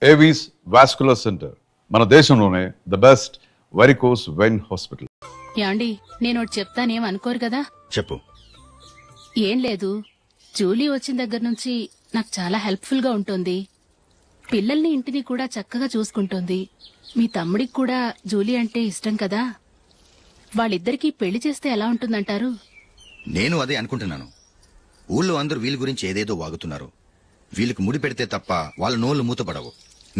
Avis vascular centre మన దేశంలోనే the best varicose vein hospital. యాండి నేనోటి చెప్తానేం అనుకోరు కదా? చెప్పు. ఏం లేదు, జూలీ వచ్చిన దగ్గర నుంచి నాకు చాలా హెల్ప్ఫుల్ గా ఉంటుంది. పిల్లల్ని ఇంటిని కూడా చక్కగా చూసుకుంటుంది. మీ తమ్ముడికి కూడా జూలీ అంటే ఇష్టం కదా. వాళ్ళిద్దరికీ పెళ్లి చేస్తే ఎలా ఉంటుందంటారు? నేను అదే అనుకుంటున్నాను. ఊళ్ళో అందరూ వీళ్ళ గురించి ఏదేదో వాగుతున్నారు. వీళ్ళకి ముడి పెడితే తప్ప వాళ్ళ నోళ్లు మూతపడవు.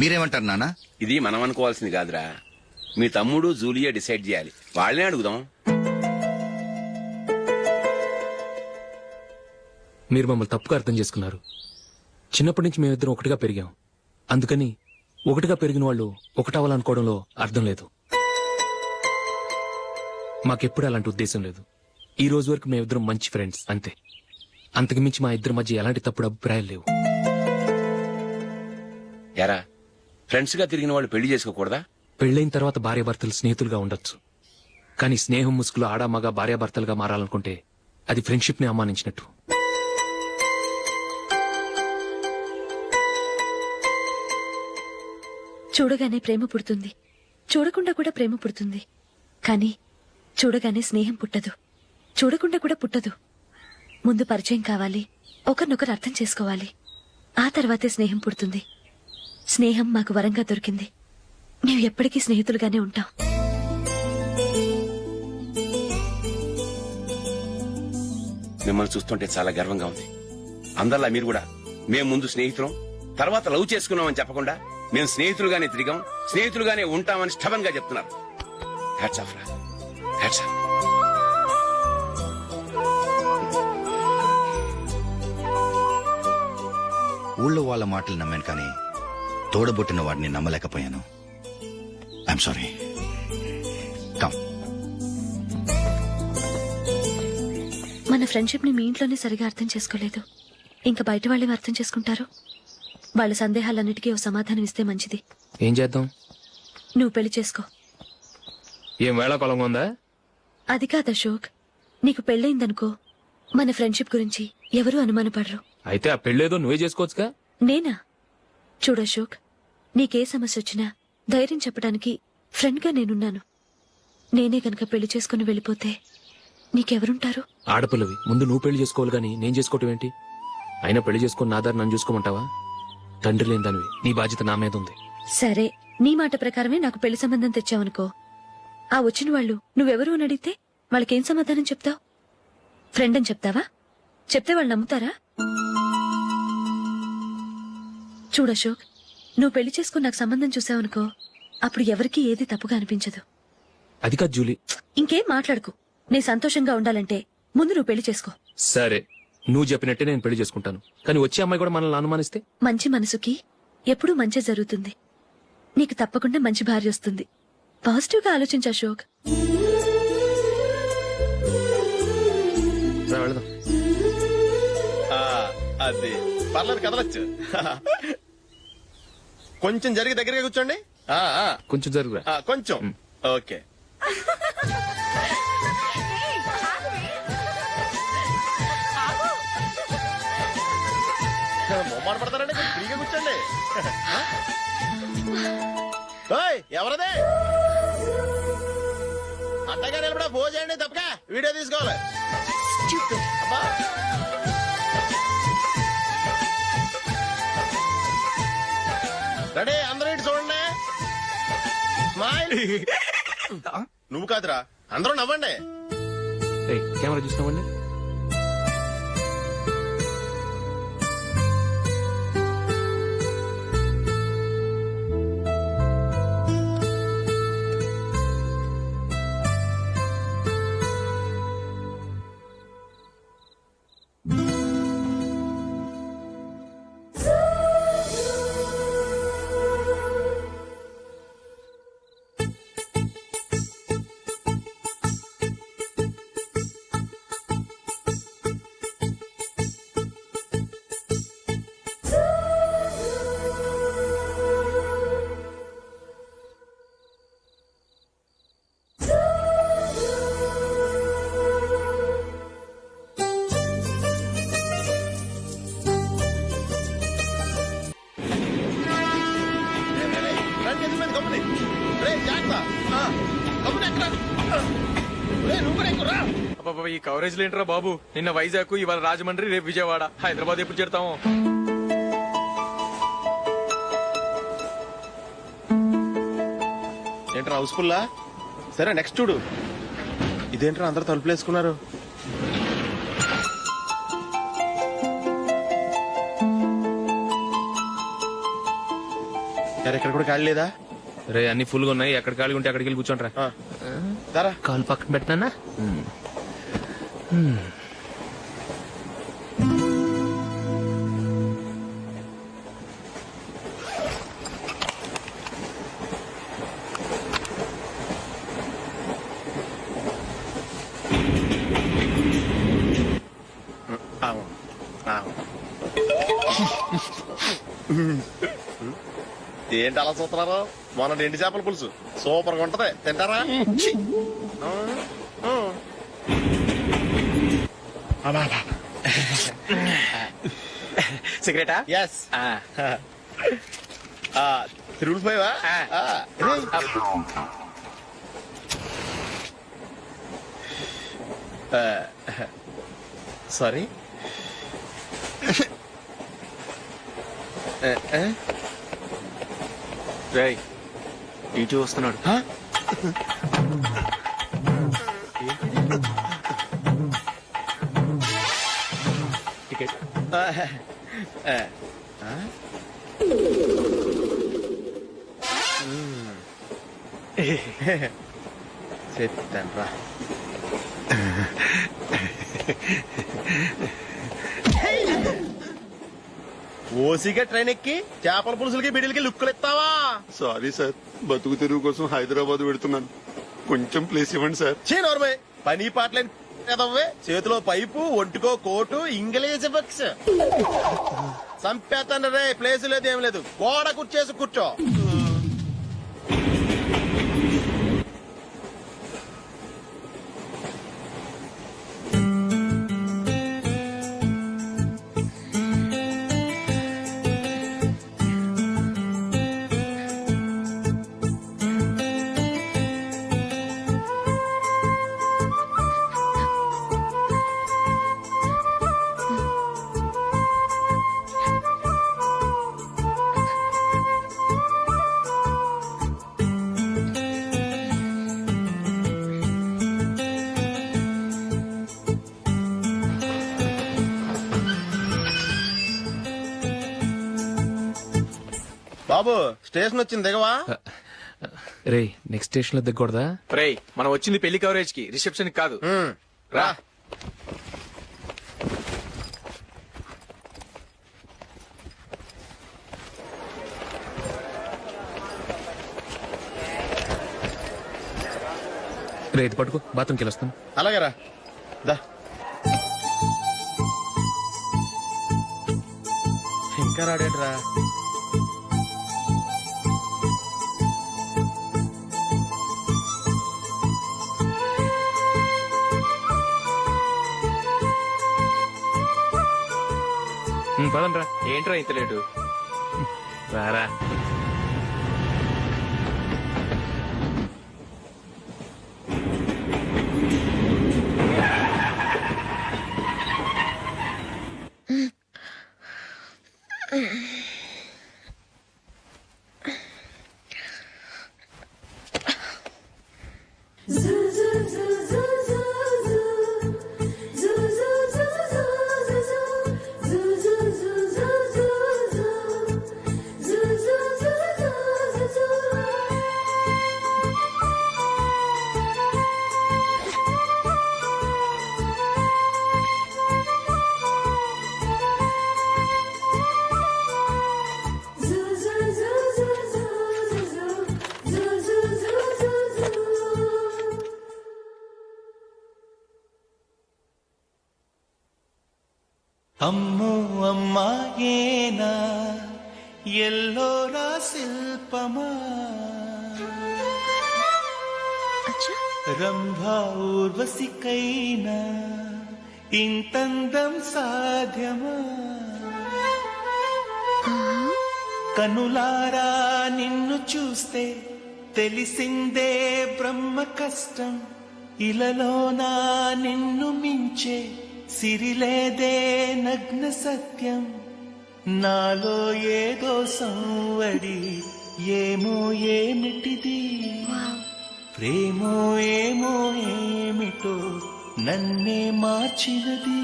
మీరేమంటారు నాన్న? ఇది మనం అనుకోవాల్సింది కాదురా. మీ తమ్ముడు జూలియా డిసైడ్ చేయాలి. వాళ్ళనే అడుగుదాం. మీరు మమ్మల్ని తప్పుగా అర్థం చేసుకున్నారు. చిన్నప్పటి నుంచి మేమిద్దరం ఒకటిగా పెరిగాం. అందుకని ఒకటిగా పెరిగిన వాళ్ళు ఒకటవ్వాలనుకోవడంలో అర్థం లేదు. మాకెప్పుడు అలాంటి ఉద్దేశం లేదు. ఈ రోజు వరకు మేమిద్దరం మంచి ఫ్రెండ్స్ అంతే. అంతకుమించి మా ఇద్దరి మధ్య ఎలాంటి తప్పుడు అభిప్రాయాలు లేవు. యారా, ఫ్రెండ్స్ గా తిరిగిన వాళ్ళు పెళ్లి చేసుకోకూడదా? పెళ్లైన తర్వాత భార్యాభర్తలు స్నేహితులుగా ఉండొచ్చు. కానీ స్నేహం ముసుగులో ఆడామగా భార్యాభర్తలుగా మారాలనుకుంటే అది ఫ్రెండ్షిప్ ని అవమానించినట్టు. చూడగానే ప్రేమ పుడుతుంది, చూడకుండా కూడా ప్రేమ పుడుతుంది. కానీ చూడగానే స్నేహం పుట్టదు, చూడకుండా కూడా పుట్టదు. ముందు పరిచయం కావాలి, ఒకరినొకరు అర్థం చేసుకోవాలి. ఆ తర్వాతే స్నేహం పుడుతుంది. స్నేహం మాకు వరంగా దొరికింది. మేము ఎప్పటికీ స్నేహితులుగానే ఉంటాం. మిమ్మల్ని చూస్తుంటే చాలా గర్వంగా ఉంది. అందరిలా మీరు కూడా మేము ముందు స్నేహితులం, తర్వాత లవ్ చేసుకున్నామని చెప్పకుండా మేము స్నేహితులుగానే తిరిగాం, స్నేహితులుగానే ఉంటామని స్టబన్ గా చెప్తున్నారు. హ్యాట్స్ ఆఫ్ రా, హ్యాట్స్ ఆఫ్. ఊళ్ళో వాళ్ళ మాటలు నమ్మాను, కానీ తోడబుట్టిన వాడిని నమ్మలేకపోయాను. I'm sorry. కమ్. మన ఫ్రెండ్షిప్ ని మీ ఇంట్లోనే సరిగా అర్థం చేసుకోలేదు. ఇంకా బయట వాళ్ళే అర్థం చేసుకుంటారు. వాళ్ళ సందేహాలన్నిటికీ ఓ సమాధానం ఇస్తే మంచిది. ఏం చేద్దాం? నువ్వు పెళ్లి చేసుకో. ఏం వేళాకొలంగా ఉందా? అది కాదు అశోక్, నీకు పెళ్ళయిందనుకో, మన ఫ్రెండ్షిప్ గురించి ఎవరూ అనుమానపడరు. అయితే ఆ పెళ్ళేదో నువ్వే చేసుకోవచ్చుగా. నేనా? చూడు అశోక్, నీకే సమస్య వచ్చినా ధైర్యం చెప్పడానికి ఫ్రెండ్ గా నేనున్నాను. నేనే గనక పెళ్లి చేసుకుని వెళ్ళిపోతే నీకెవరుంటారు? ఆడపిల్లవి, ముందు నువ్వు పెళ్లి చేసుకోవాలి గానీ నేను చేసుకోవటం ఏంటి? అయినా పెళ్లి చేసుకుని నా దారి నన్ను చూసుకోమంటావా? తండ్రి లేని దానివి, నీ బాధ్యత నా మీద ఉంది. సరే, నీ మాట ప్రకారమే నాకు పెళ్లి సంబంధం తెచ్చావనుకో. ఆ వచ్చిన వాళ్ళు నువ్వెవరు అని అడిగితే వాళ్ళకేం సమాధానం చెప్తావు? ఫ్రెండ్ అని చెప్తావా? చెప్తే వాళ్ళు నమ్ముతారా? చూడు అశోక్, నువ్వు పెళ్లి చేసుకుని నాకు సంబంధం చూసావనుకో, అప్పుడు ఎవరికీ ఏది తప్పుగా అనిపించదు. అది కాదు జూలీ. ఇంకేం మాట్లాడుకు. నేను సంతోషంగా ఉండాలంటే ముందు నువ్వు పెళ్లి చేసుకో. సరే, నువ్వు చెప్పినట్టే నేను పెళ్లి చేసుకుంటాను. కానీ వచ్చే అమ్మాయి కూడా మనల్ని అనుమానిస్తే? మంచి మనసుకి ఎప్పుడూ మంచి జరుగుతుంది. నీకు తప్పకుండా మంచి భార్య వస్తుంది. పాజిటివ్ గా ఆలోచించు అశోక్. రా, వెళదాం. అది పర్లేదు, కదలొచ్చు. కొంచెం జరిగి దగ్గరగా కూర్చోండి. కొంచెం జరుగురా. కొంచెం. ఓకే. మొమ్మాట పడతారండి, కొంచెం ఫ్రీగా కూర్చోండి. ఎవరదే అట్టగా నిలబడా భోజనండి, తప్పగా వీడియో తీసుకోవాలి. అబ్బా, రెడీ, అందరూ ఇటు చూడండి. స్మైల్. నువ్వు కాదురా, అందరూ నవ్వండి. కెమెరా చూసినామండి. వస్తుంది రే జాగ్రత్త గమ్మున ఎక్కడ రే నువ్వు కూడా ఎక్కురా అబ్బబ్బా, ఈ కవరేజ్ ఏంట్రా బాబు. నిన్న వైజాగ్, ఇవాళ రాజమండ్రి, రేపు విజయవాడ, హైదరాబాద్ ఎప్పుడు చేరుతాము? ఏంట్రా హౌస్ఫుల్లా? సరే నెక్స్ట్ చూడు. ఇదేంట్రా అందరు తలుపులు వేసుకున్నారు? ఎక్కడ కూడా ఖాళీ లేదా? రే అన్ని ఫుల్ గా ఉన్నాయి, ఎక్కడ ఖాళీ ఉంటే అక్కడికి వెళ్ళి కూర్చోండి రా. దారా కాలు పక్కన పెట్టినా. ఏంటి అలా చూస్తున్నారు? మొన్న ఎండి చేపల పులుసు సూపర్ గా ఉంటది, తింటారా? సిగరెటా? ఎస్ తిరుగుపోయావా? సారీ. రేయ్, ఇటు వస్తున్నాడు. టికెట్. చెప్తాను రా. ఓసిగా ట్రైన్ ఎక్కి చేపల పులుసులకి బిడిలకి లుక్కులు ఇస్తావా? సారీ సార్, బతుకు తెరువు కోసం హైదరాబాద్ పెడుతున్నాను, కొంచెం ప్లేస్ ఇవ్వండి సార్. నోర్మే పని పాటలేని కదవ్వే. చేతిలో పైపు, ఒంటికో కోటు, ఇంగ్లీష్ బుక్స్. సంపేతాను రే. ప్లేస్ లేదు ఏం లేదు, గోడ కుర్చేసి కూర్చో. బాబు స్టేషన్ వచ్చింది, దిగవా? రే నెక్స్ట్ స్టేషన్ లో దిగకూడదా? రేయ్, మనం వచ్చింది పెళ్లి కవరేజ్ కి, రిసెప్షన్ కి కాదు. రా. రే ఇది పట్టుకో, బాత్రూమ్కి వెళ్ళొస్తాను. అలాగే రా. దా. ఇంకా రాడేట్రా? పదండ్రా. ఏంట్రా ఇంత లేటు? రారా. అమ్మో అమ్మాయేనా ఎల్లోరా శిల్పమా రంభా ఊర్వశికైనా ఇంతందం సాధ్యమా కనులారా నిన్ను చూస్తే తెలిసిందే బ్రహ్మ కష్టం ఇలలోనా నిన్ను మించే సిరిలేదే నగ్న సత్యం నాలో ఏదో సంవడి ఏమో ఏమిటిది ప్రేమో ఏమో ఏమిటో నన్నే మార్చినది.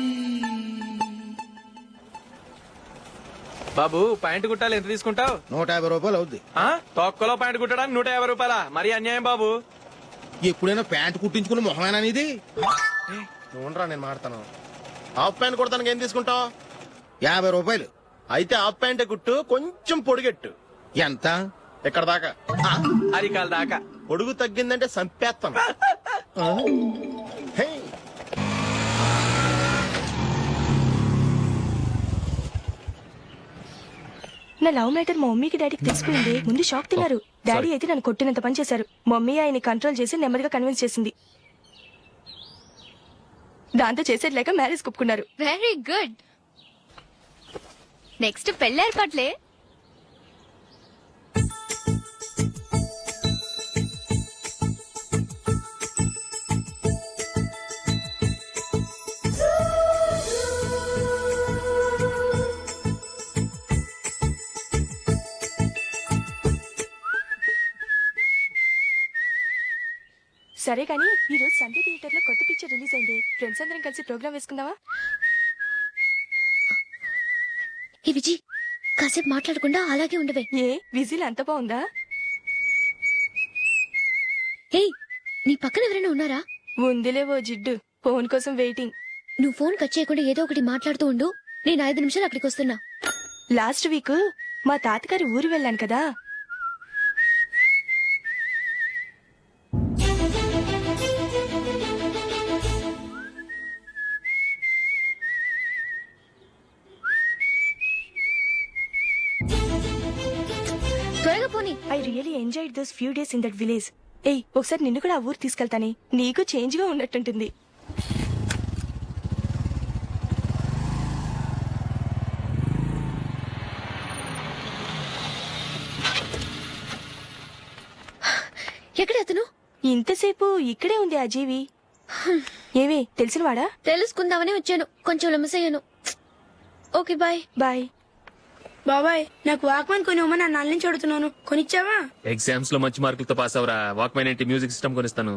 బాబు ప్యాంటు కుట్టాలి ఎంత తీసుకుంటావు? 150 రూపాయలు అవుద్ది. తొక్కలో ప్యాంటు కుట్టడానికి 150 రూపాయల? మరి అన్యాయం బాబు. ఎప్పుడైనా ప్యాంట్ కుట్టించుకుని మొహమేనా ఇది? నువ్వురా నేను మాడతాను. హాఫ్ ప్యాంట్ కుడతానికి ఏం తీసుకుంటావు? 50 రూపాయలు. అయితే హాఫ్ ప్యాంటే కుట్టు, కొంచెం పొడిగెట్టు. ఎంత? ఇక్కడ దాకా. అరికాల దాకా. పొడుగు తగ్గిందంటే సంపేస్తాను. హే. నా లవ్ మ్యాటర్ మా మమ్మీకి డాడీకి తెలిసిపోయింది. ముందు షాక్ తిన్నారు. డాడీ అయితే నన్ను కొట్టినంత పని చేశారు. మమ్మీ ఆయన్ని కంట్రోల్ చేసి నెమ్మదిగా కన్విన్స్ చేసింది. దాంతో చేసేది లేక మ్యారేజ్ ఒప్పుకున్నారు. Very good. నెక్స్ట్ పెళ్లి ఏర్పాట్లే. సరే కానీ ఈ రోజు సండే థియేటర్ లో కొత్త పిక్చర్ రిలీజ్ అయింది. ఫ్రెండ్స్ అందరం కలిసి ప్రోగ్రామ్ వేసుకుందామా? ఈ విజి కాసేపు మాట్లాడకుండా అలాగే ఉండవే. ఏ విజిల్ అంత బాగుందా? ఏయ్, నీ పక్కన ఎవరైనా ఉన్నారా? ఉందిలే ఓ జిడ్డు. ఫోన్ కోసం వెయిటింగ్. నువ్వు ఫోన్ కట్ చేయకుండా ఏదో ఒకటి మాట్లాడుతూ ఉండు. నేను 5 నిమిషాలు అక్కడికి వస్తున్నా. లాస్ట్ వీక్ మా తాతగారి ఊరు వెళ్ళాను కదా. త్వరగా పోనీ. I really enjoyed those few days in that village. ఏయ్, ఒకసారి నిన్ను కూడా ఆ ఊరు తీసుకెళ్తానే. నీకు చేంజ్ గా ఉన్నట్టుంటుంది. ఎక్కడ అతను? ఇంతసేపు ఇక్కడే ఉంది ఆ జీవి. ఏవే తెలిసినవాడా? తెలుసుకుందామని వచ్చాను. కొంచెం లెమసయ్యాను. Okay bye. బాయ్. బాబాయ్, నాకు వాక్మన్ కొనివ్వమని నా నాన్న నుంచి అడుగుతున్నాను. కొనిచ్చావా? ఎగ్జామ్స్ లో మంచి మార్కులతో పాస్ అవరా. వాక్మెన్ ఏంటి, మ్యూజిక్ సిస్టమ్ కొనిస్తాను.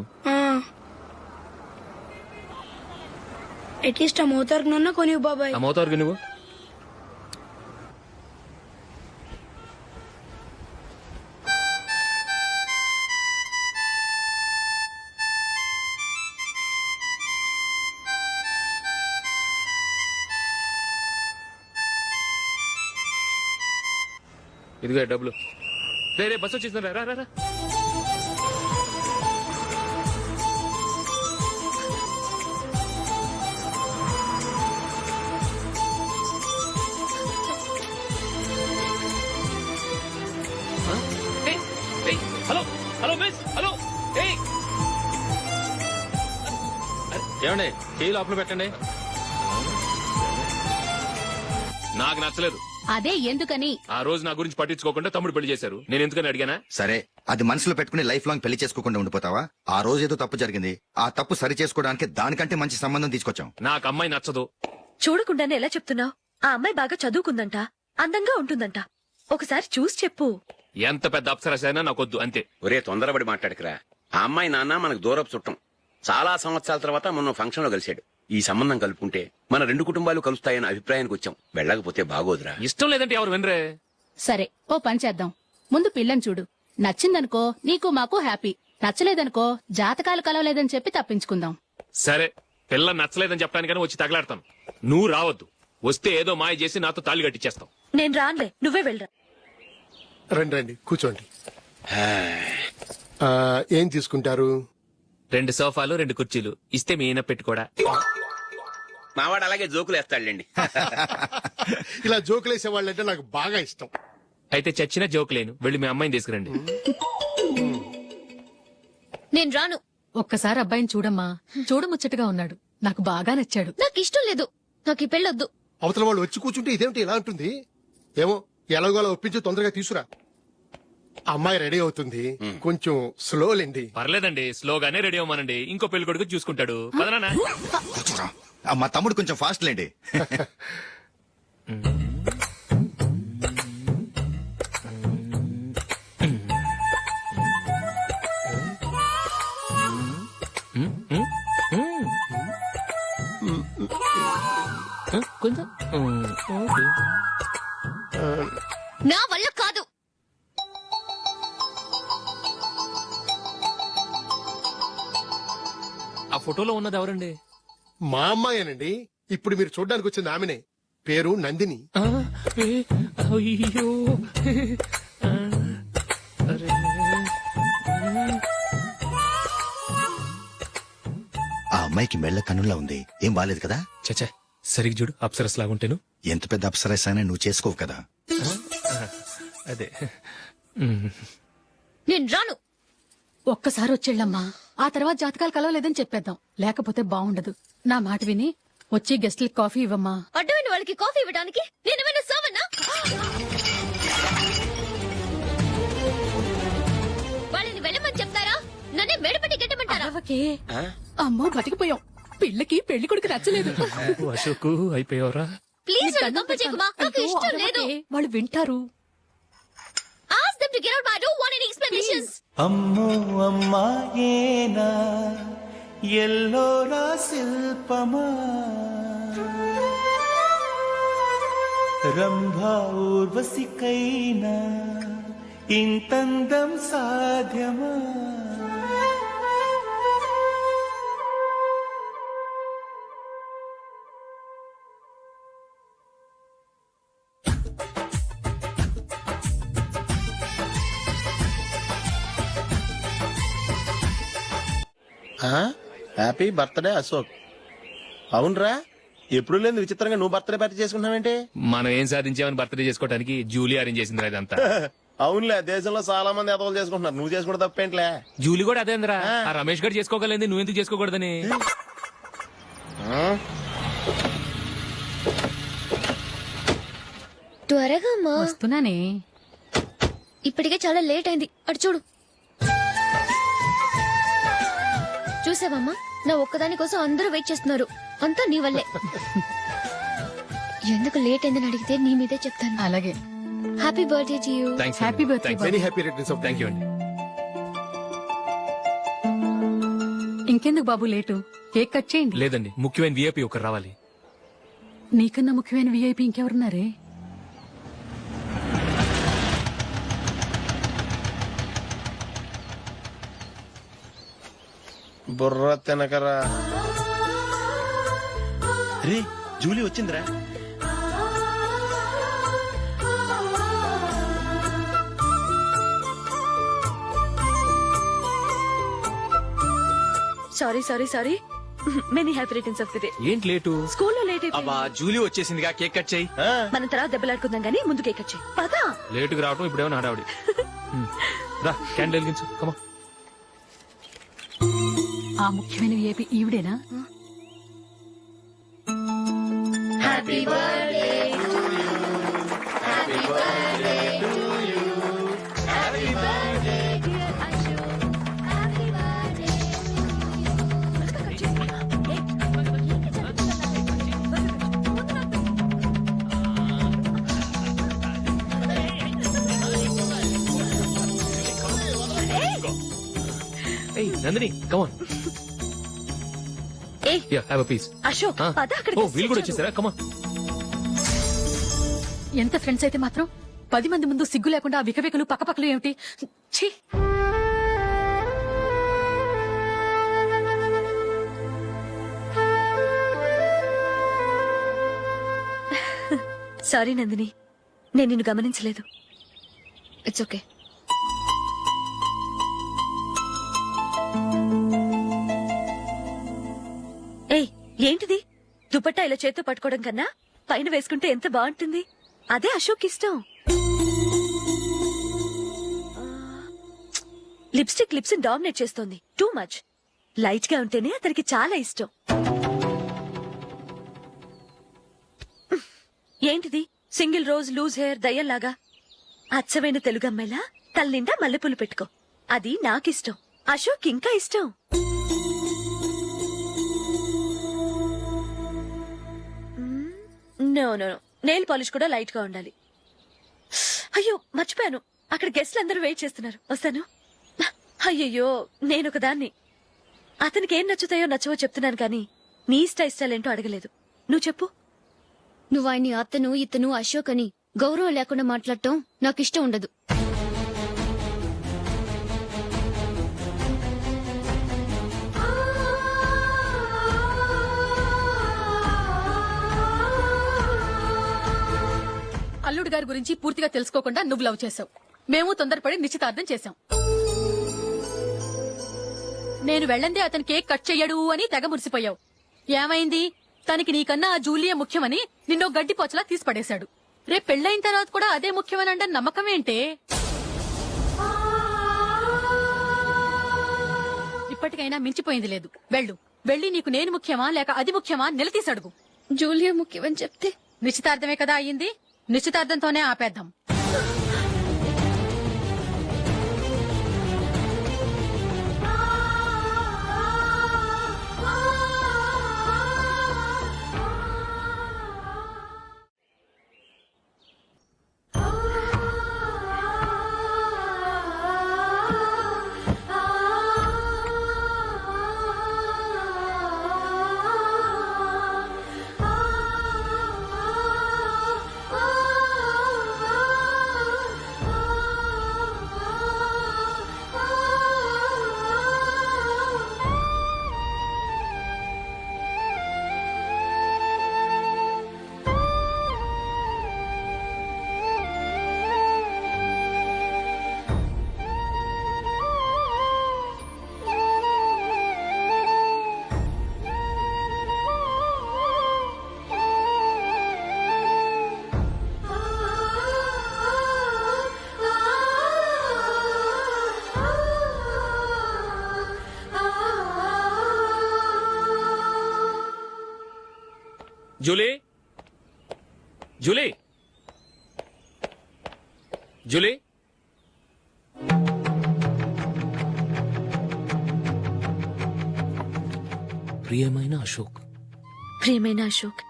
అట్లీస్ట్ ఆ మోతార్కు నన్న కొనివ్వు బాబాయ్. ఆ మోతారుగా నువ్వు ఇదిగో డబ్బులు. రే బస్ వచ్చేసింది. రా రా రా. Hello hello miss. హలో ఏమండి, చేయి లోపల పెట్టండి. నాకు నచ్చలేదు. అదే ఎందుకని? ఆ రోజు నా గురించి పట్టించుకోకుండా తమ్ముడు పెళ్లి చేశారు. నేను ఎందుకని అడిగానా? సరే, అది మనసులో పెట్టుకుని లైఫ్ లాంగ్ పెళ్లి చేసుకోకుండా ఉండిపోతావా? ఆ రోజు ఏదో తప్పు జరిగింది. ఆ తప్పు సరి చేసుకోవడానికి దానికంటే మంచి సంబంధం తీసుకొచ్చాం. నాకు అమ్మాయి నచ్చదు. చూడకుండానే ఎలా చెప్తున్నావు? ఆ అమ్మాయి బాగా చదువుకుందంట, అందంగా ఉంటుందంట. ఒకసారి చూసి చెప్పు. ఎంత పెద్ద అప్సరసైనా నాకొద్దు అంతే. ఒరే తొందరపడి మాట్లాడకురా. ఆ అమ్మాయి నాన్న మనకు దూరపు చుట్టం. చాలా సంవత్సరాల తర్వాత మొన్న ఫంక్షన్ లో కలిశాడు. ఈ సంబంధం కలుపుకుంటే మన 2 కుటుంబాలు కలుస్తాయన్న అభిప్రాయానికి వచ్చాం. వెళ్ళకపోతే బాగోదురా. ఇష్టం లేదంటే ఎవరు వినరే. సరే, ఓ పని చేద్దాం. ముందు పిల్లని చూడు. నచ్చిందనుకో నీకు మాకు హ్యాపీ. నచ్చలేదనుకో జాతకాలు కలవలేదని చెప్పి తప్పించుకుందాం. సరే, పిల్ల నచ్చలేదని చెప్పడానికని వచ్చి తగలాడతాను. నువ్వు రావద్దు. వస్తే ఏదో మాయ చేసి నాతో తాళి కట్టించేస్తావు. నేను రానులే, నువ్వే వెళ్ళరా. రండి రండి కూర్చోండి. ఏం తీసుకుంటారు? 2 సోఫాలు 2 కుర్చీలు ఇస్తే మీ ఈయన పెట్టుకోడా. మావాడు అలాగే జోకులు వేస్తాడులేండి. ఇలా జోకులేసే వాళ్ళంటే నాకు బాగా ఇష్టం. అయితే చచ్చిన జోక్ లేను. వెళ్ళి మీ అమ్మాయిని తీసుకురండి. నేను రాను. ఒక్కసారి అబ్బాయిని చూడమ్మా. చూడముచ్చటగా ఉన్నాడు. నాకు బాగా నచ్చాడు. నాకు ఇష్టం లేదు. నాకు ఈ పెళ్ళొద్దు. అవతల వాళ్ళు వచ్చి కూర్చుంటే ఇదేమిటి ఇలా ఉంటుంది? ఏమో ఎలాగోలా ఒప్పించి తొందరగా తీసుకురా. అమ్మాయి రెడీ అవుతుంది కొంచెం స్లో లేండి. పర్లేదండి, స్లోగానే రెడీ అవ్వమనండి. ఇంకో పెళ్లి కొడుకు చూసుకుంటాడు. పదనా కూర్చోరా. మా తమ్ముడు కొంచెం ఫాస్ట్ లేండి. కొంచెం నా వల్ల కాదు. ఆ ఫోటోలో ఉన్నది ఎవరండి? మా అమ్మాయేనండి. ఇప్పుడు మీరు చూడడానికి వచ్చింది ఆమెనే. పేరు నందిని. అయ్యో అరే. ఆ అమ్మాయికి మెళ్ళ కన్నులా ఉంది. ఏం బాలేదు కదా? చచ్చా, సరిగ్గా చూడు, అప్సరస్ లాగుంటేను. ఎంత పెద్ద అప్సరస్ అయినా నువ్వు చేసుకోవు కదా. అదే. నేను రాను. ఒక్కసారి వచ్చేళ్ళమ్మా, ఆ తర్వాత జాతకాలు కలవలేదని చెప్పేద్దాం, లేకపోతే బాగుండదు. నా మాట విని వచ్చి గెస్ట్లకి కాఫీ ఇవ్వమ్మా. అడ్డమైన వాళ్ళకి కాఫీ ఇవ్వడానికి నేనేమైనా సోమన్నా? వాళ్ళని వెళ్ళమని చెప్తారా? నన్నే మేడపట్టి గెట్టమంటారా? అరవకే. అమ్మో బతికిపోయాం. పిల్లకి పెళ్లి కొడుకు నచ్చలేదు. అశోక్ అయిపోయావరా? ప్లీజ్ పంపించేకుమా, నాకు అయ్యో, ఇష్టం లేదు. అరవకే. వాళ్ళు వింటారు. Ask them to get out, but I don't want any explanations. అమ్మో అమ్మాయేనా ఎల్లోరా శిల్పమా రంభా ఊర్వశికైనా ఇంతందం సాధ్యమా? Happy birthday Ashok. అవునరా, ఎప్పుడు లేదు విచిత్రంగా నువ్వు బర్త్డే పార్టీ చేసుకుంటున్నావేంటి? మనం ఏం సాధించామని బర్త్డే చేసుకోవడానికి జూలీ అరేంజ్ చేసిందిరా ఇదంతా. అవునులే, దేశంలో చాలా మంది ఎదవలు చేసుకుంటున్నారు. నువ్వు చేసుకుంటే తప్పేంట్లే. జూలీ కూడా అదేంద్రా. ఆ రమేష్ గారు చేసుకోగలేదు, నువ్వెందుకు చేసుకోకూడదని. త్వరగా అమ్మా, వస్తున్నానే. ఇప్పటికే చాలా లేట్ అయింది. అటు చూడు. చూసావమ్మా, నా ఒక్కదాని కోసం అందరూ వెయిట్ చేస్తున్నారు. అంతా నీ వల్లే. ఎందుకు లేట్ అయిందని అడిగితే నీ మీదే చెప్తాను. అలాగే. Happy birthday to you. Happy birthday. Very happy returns of. Thank you అండి. ఇంకెందుకు బాబు లేటు? కేక్ కట్ చేయండి. లేదండి, ముఖ్యమైన విఐపి ఒకరు రావాలి. నీకన్నా ముఖ్యమైన విఐపి ఇంకెవరున్నారే? బుర్ర తినకరా. రే, జూలీ వచ్చిందిరా. Sorry many happy returns of the day. ఏంటి లేటు? స్కూల్లో లేట్ అబ్బా జూలీ వచ్చేసిందిగా, కేక్ కట్ చేయి. మనం తర్వాత దెబ్బలాడుకుందాం గానీ ముందు కేక్ వచ్చాయి. పదా. లేటుగా రావటం ఇప్పుడేమో హడావిడి. రా, క్యాండిల్ వెలిగించు. కమా. ఆ ముఖ్యమైన విఐపి ఈవిడేనా? Happy birthday to you. Happy birthday to you. Happy birthday dear Ashok. Happy birthday. ఏయ్ Nandini, come on. Have a piece. Ashok, పద అక్కడ. ఓ, వీళ్ళు కూడా వచ్చేసారా? కమాన్. ఎంత ఫ్రెండ్స్ అయితే మాత్రం 10 మంది ముందు సిగ్గు లేకుండా ఆ వికవికలు పక్కపక్కలు ఏమిటి? ఛీ! సారీ నందిని, నేను నిన్ను గమనించలేదు. It's okay. ఏయ్, ఏంటిది? దుపట్టా ఇలా చేత్తో పట్టుకోవడం కన్నా పైన వేసుకుంటే ఎంత బాగుంటుంది. అదే అశోక్ ఇష్టం. లిప్స్టిక్ లిప్స్ డామినేట్ చేస్తోంది. Too much. లైట్ గా ఉంటేనే అతనికి చాలా ఇష్టం. ఏంటిది? సింగిల్ రోజ్ లూజ్ హెయిర్ దయ్యల్లాగా. అచ్చమైన తెలుగు అమ్మాయిలా తల్లిండా మల్లెపూలు పెట్టుకో. అది నాకిష్టం, అశోక్ ఇంకా ఇష్టం. నో నో నెయిల్ పాలిష్ కూడా లైట్ గా ఉండాలి. అయ్యో మర్చిపోయాను, అక్కడ గెస్ట్లు అందరూ వెయిట్ చేస్తున్నారు. వస్తాను. అయ్యయ్యో నేనొకదాన్ని. అతనికి ఏం నచ్చుతాయో నచ్చవో చెప్తున్నాను కానీ నీ ఇష్టాలేంటో అడగలేదు. నువ్వు చెప్పు. నువ్వు ఆయన్ని అతను ఇతను అశోక్ అని గౌరవం లేకుండా మాట్లాడటం నాకు ఇష్టం ఉండదు. అల్లుడు గారి గురించి పూర్తిగా తెలుసుకోకుండా నువ్వు లవ్ చేసావు. మేము తొందరపడి నిశ్చితార్థం చేశాం. నేను వెళ్ళందే అతను కేక్ కట్ చెయ్యడు అని తెగ మురిసిపోయావు. ఏమైంది? తనకి నీకన్నా ఆ జూలియే ముఖ్యమని నిన్నో గడ్డి పోచలా తీసి పడేశాడు. రేపు పెళ్ళైన తర్వాత కూడా అదే ముఖ్యమని అంటే నమ్మకం ఏంటే? ఇప్పటికైనా మించిపోయింది లేదు. వెళ్ళి నీకు నేను ముఖ్యమా లేక అది ముఖ్యమా నిలదీసి అడుగు. జూలియా ముఖ్యమని చెప్తే నిశ్చితార్థమే కదా అయ్యింది. నిశ్చితార్థంతోనే ఆపేద్దాం. Julie, Julie, Julie. ప్రియమైన అశోక్, ప్రియమైన అశోక్,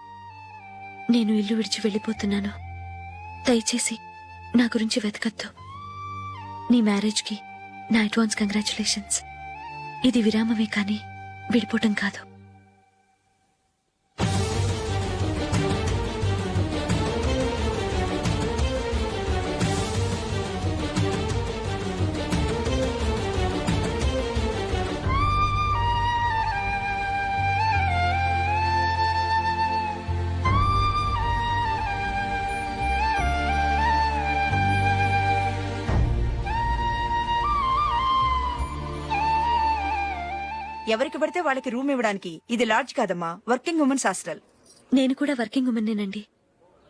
నేను ఇల్లు విడిచి వెళ్ళిపోతున్నాను. దయచేసి నా గురించి వెతకద్దు. నీ మ్యారేజ్కి నా అడ్వాన్స్ కంగ్రాచులేషన్స్. ఇది విరామమే కానీ విడిపోవటం కాదు. ఎవరికి పడితే వాళ్ళకి రూమ్ ఇవ్వడానికి ఇది లాడ్జ్ కాదమ్మా, వర్కింగ్ ఉమెన్స్ హాస్టల్. నేను కూడా వర్కింగ్ ఉమెన్నేనండి.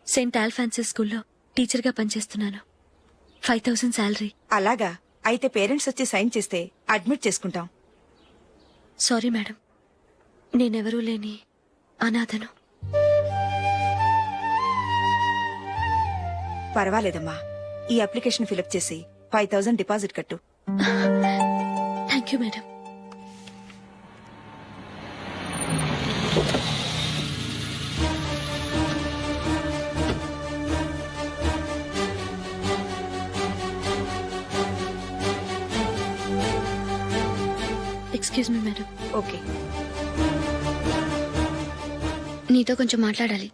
సెయింట్ ఆల్ఫాన్సెస్ స్కూల్లో టీచర్గా పనిచేస్తున్నాను. 5,000 శాలరీ. అలాగా? అయితే పేరెంట్స్ వచ్చి సైన్ చేస్తే అడ్మిట్ చేసుకుంటాం. సారీ మేడం, నేనెవరూ లేని అనాథను. పర్వాలేదమ్మా, ఈ అప్లికేషన్ ఫిలప్ చేసి 5,000 డిపాజిట్ కట్టు. Thank you madam. Excuse me madam. Okay, నీతో కొంచెం మాట్లాడాలి.